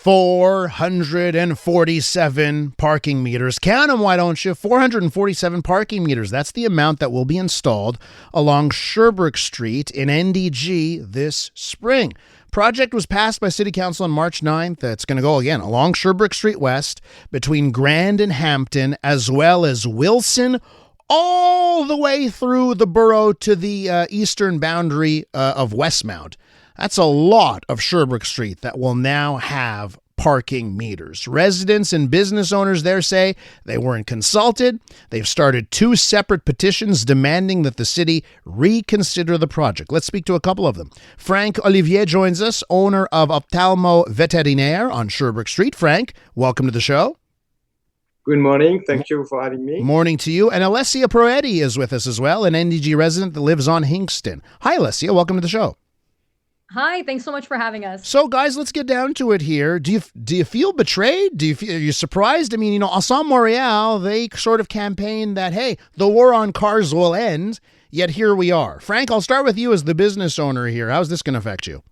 447 parking meters. Count them, why don't you? 447 parking meters. That's the amount that will be installed along Sherbrooke Street in NDG this spring. Project was passed by City Council on March 9th. It's going to go, again, along Sherbrooke Street West between Grand and Hampton, as well as Wilson, all the way through the borough to the eastern boundary of Westmount. That's a lot of Sherbrooke Street that will now have parking meters. Residents and business owners there say they weren't consulted. They've started 2 separate petitions demanding that the city reconsider the project. Let's speak to a couple of them. Franck Ollivier joins us, owner of Ophtalmo Vétérinaire on Sherbrooke Street. Franck, welcome to the show. Good morning. Thank you for having me. Morning to you. And Alessia Proietti is with us as well, an NDG resident that lives on Hingston. Hi, Alessia. Welcome to the show. Hi, thanks so much for having us. So, guys, let's get down to it here. Do you feel betrayed? Are you surprised? I mean, Ophtalmo Montreal, they sort of campaigned that, hey, the war on cars will end, yet here we are. Franck, I'll start with you as the business owner here. How's this going to affect you?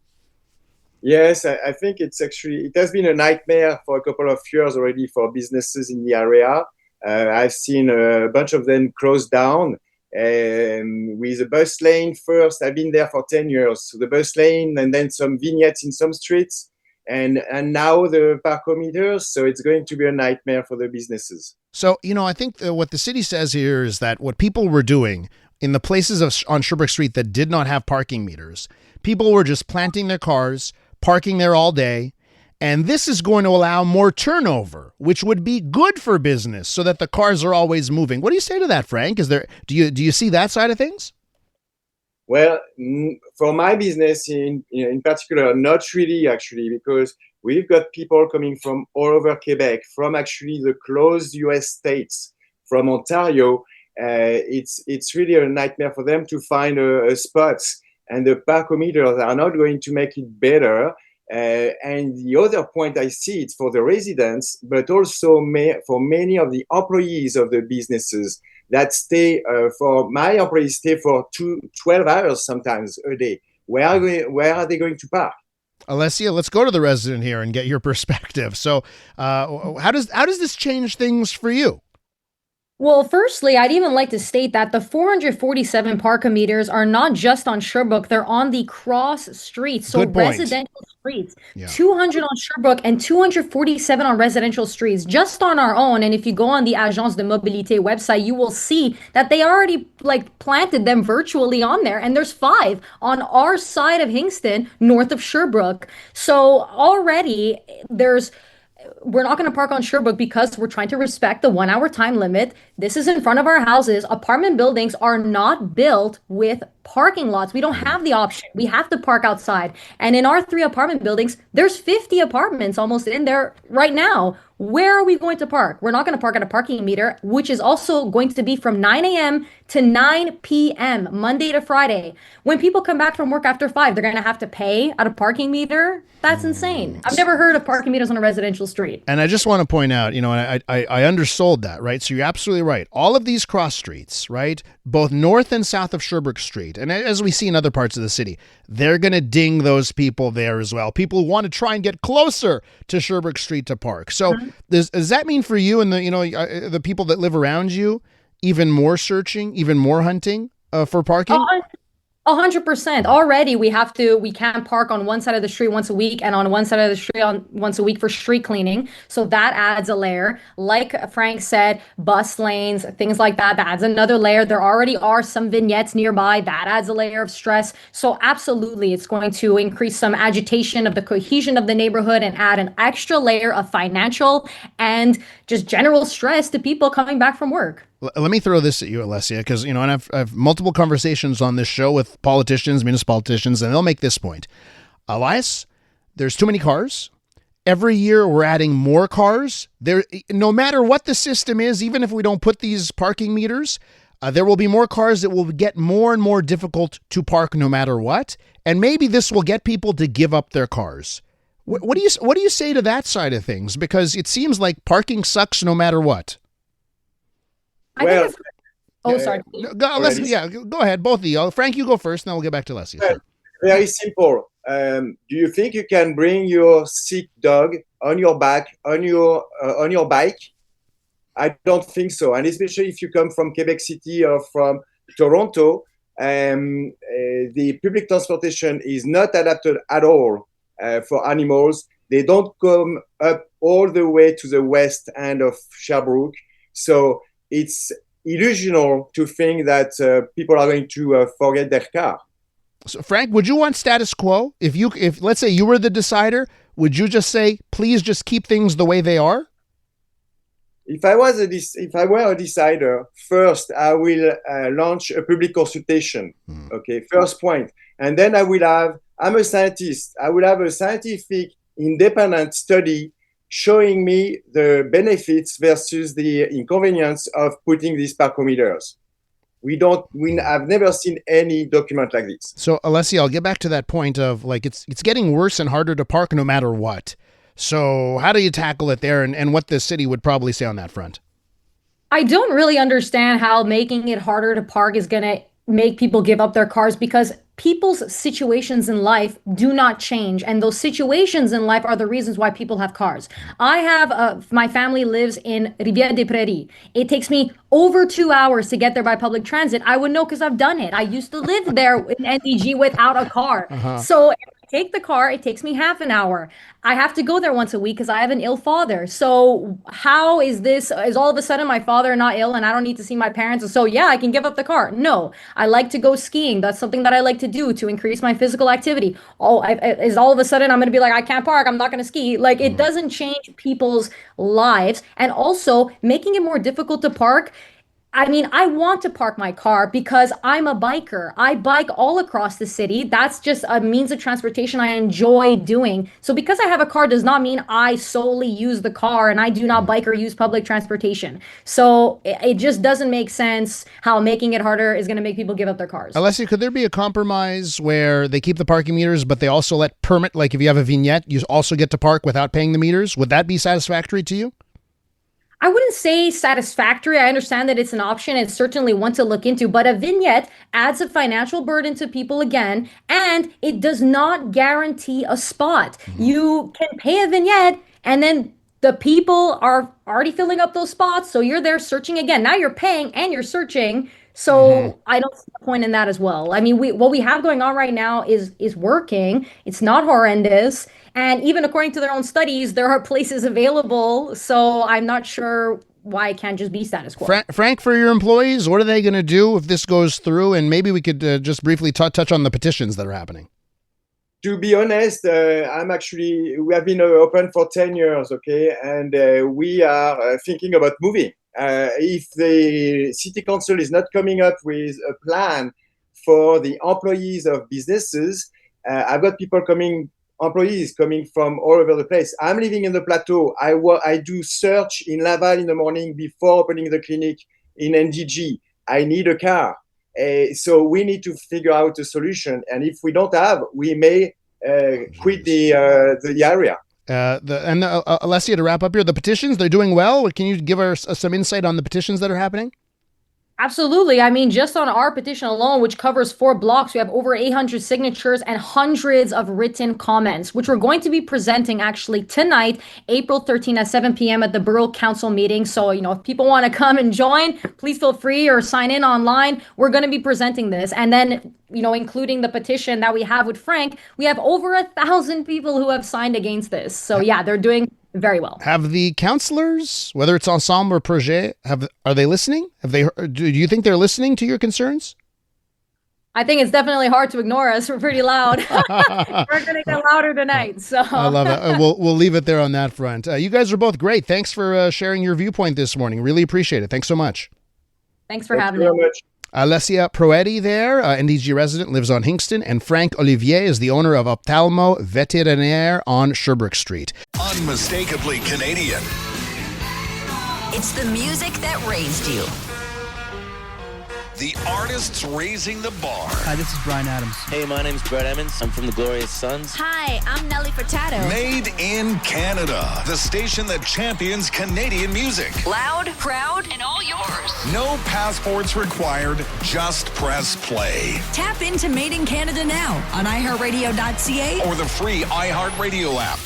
Yes, I think it has been a nightmare for a couple of years already for businesses in the area. I've seen a bunch of them close down. With the bus lane first, I've been there for 10 years. So the bus lane and then some vignettes in some streets and now the parkometers. So it's going to be a nightmare for the businesses. So, I think what the city says here is that what people were doing in the places on Sherbrooke Street that did not have parking meters, people were just planting their cars, parking there all day. And this is going to allow more turnover, which would be good for business so that the cars are always moving. What do you say to that, Franck? Do you see that side of things? Well, for my business in particular, not really actually, because we've got people coming from all over Quebec, from actually the closed US states, from Ontario. It's really a nightmare for them to find a spot, and the parkometers are not going to make it better. And the other point I see, it's for the residents, but also for many of the employees of the businesses that stay, for my employees stay for 12 hours sometimes a day. Where are they going to park? Alessia, let's go to the resident here and get your perspective. So how does this change things for you? Well, firstly, I'd even like to state that the 447 parkometers are not just on Sherbrooke, they're on the cross streets, so residential streets. Yeah. 200 on Sherbrooke and 247 on residential streets, just on our own. And if you go on the Agence de Mobilité website, you will see that they already planted them virtually on there. And there's 5 on our side of Hingston, north of Sherbrooke. So already we're not going to park on Sherbrooke because we're trying to respect the 1-hour time limit. This is in front of our houses. Apartment buildings are not built with parking lots. We don't have the option. We have to park outside. And in our 3 apartment buildings, there's 50 apartments almost in there right now. Where are we going to park? We're not going to park at a parking meter, which is also going to be from 9 a.m. to 9 p.m., Monday to Friday. When people come back from work after 5, they're going to have to pay at a parking meter. That's insane. I've never heard of parking meters on a residential street. And I just want to point out, I undersold that, right? So you're absolutely right. All of these cross streets, right, both north and south of Sherbrooke Street, and as we see in other parts of the city, they're going to ding those people there as well. People who want to try and get closer to Sherbrooke Street to park. So does that mean for you and the people that live around you, even more searching, even more hunting for parking? 100%. Already we can't park on one side of the street once a week and on one side of the street once a week for street cleaning. So that adds a layer. Like Frank said, bus lanes, things like that adds another layer. There already are some vignettes nearby. That adds a layer of stress. So absolutely, it's going to increase some agitation of the cohesion of the neighborhood and add an extra layer of financial and just general stress to people coming back from work. Let me throw this at you, Alessia, because, and I've multiple conversations on this show with politicians, municipal politicians, and they'll make this point. Elias, there's too many cars. Every year we're adding more cars. No matter what the system is, even if we don't put these parking meters, there will be more cars that will get more and more difficult to park no matter what. And maybe this will get people to give up their cars. What do you say to that side of things? Because it seems like parking sucks no matter what. Sorry. Go ahead, both of you. Frank, you go first, and then we'll get back to Alessia. Very simple. do you think you can bring your sick dog on your back, on your bike? I don't think so. And especially if you come from Quebec City or from Toronto, the public transportation is not adapted at all for animals. They don't come up all the way to the west end of Sherbrooke. So it's illusional to think that people are going to forget their car. So Franck, would you want status quo? If let's say you were the decider, would you just say, please just keep things the way they are? If I were a decider, first I will launch a public consultation. Okay, first point, and then I'm a scientist. I will have a scientific independent study showing me the benefits versus the inconvenience of putting these parkometers. I've never seen any document like this. So Alessia, I'll get back to that point of like it's getting worse and harder to park no matter what. So how do you tackle it there, and what the city would probably say on that front? I don't really understand how making it harder to park is going to make people give up their cars, because people's situations in life do not change. And those situations in life are the reasons why people have cars. I have, my family lives in Rivière-des-Prairies. It takes me over 2 hours to get there by public transit. I would know because I've done it. I used to live there in NDG without a car. So if I take the car, it takes me half an hour. I have to go there once a week because I have an ill father. So how is all of a sudden my father not ill and I don't need to see my parents? And so, yeah, I can give up the car. No, I like to go skiing. That's something that I like to do to increase my physical activity. Is all of a sudden I'm going to be like, I can't park, I'm not going to ski. Like, it doesn't change people's lives. And also making it more difficult to park. I mean, I want to park my car because I'm a biker. I bike all across the city. That's just a means of transportation I enjoy doing. So because I have a car does not mean I solely use the car and I do not bike or use public transportation. So it just doesn't make sense how making it harder is going to make people give up their cars. Alessia, could there be a compromise where they keep the parking meters, but they also let permit, like if you have a vignette, you also get to park without paying the meters? Would that be satisfactory to you? I wouldn't say satisfactory. I understand that it's an option and certainly one to look into, but a vignette adds a financial burden to people again, and it does not guarantee a spot. You can pay a vignette and then the people are already filling up those spots. So you're there searching again. Now you're paying and you're searching. So I don't see the point in that as well. I mean, what we have going on right now is working. It's not horrendous. And even according to their own studies, there are places available. So I'm not sure why it can't just be status quo. Franck, for your employees, what are they going to do if this goes through? And maybe we could just briefly touch on the petitions that are happening. To be honest, we have been open for 10 years, okay? And we are thinking about moving. If the city council is not coming up with a plan for the employees of businesses, I've got employees coming from all over the place. I'm living in the plateau. I do search in Laval in the morning before opening the clinic in NDG. I need a car. So we need to figure out a solution. And if we don't have, we may quit the area. Alessia, to wrap up here, the petitions, they're doing well. Can you give us some insight on the petitions that are happening? Absolutely. I mean, just on our petition alone, which covers 4 blocks, we have over 800 signatures and hundreds of written comments, which we're going to be presenting actually tonight, April 13 at 7 p.m. at the Borough Council meeting. So, if people want to come and join, please feel free or sign in online. We're going to be presenting this. And then, including the petition that we have with Franck, we have over 1,000 people who have signed against this. So, yeah, they're doing very well. Have the councillors, whether it's Ensemble or Projet, are they listening? Do you think they're listening to your concerns? I think it's definitely hard to ignore us. We're pretty loud. We're going to get louder tonight. So I love it. We'll leave it there on that front. You guys are both great. Thanks for sharing your viewpoint this morning. Really appreciate it. Thanks so much. Thanks for having me. Alessia Proietti there, NDG resident, lives on Hingston, and Franck Ollivier is the owner of Ophtalmo Vétérinaire on Sherbrooke Street. Unmistakably Canadian. It's the music that raised you. The artists raising the bar. Hi, this is Brian Adams. Hey, my name's Brett Emmons. I'm from the Glorious Sons. Hi, I'm Nelly Furtado. Made in Canada. The station that champions Canadian music. Loud, proud, and all yours. $100. No passports required. Just press play. Tap into Made in Canada now on iHeartRadio.ca Or the free iHeartRadio app.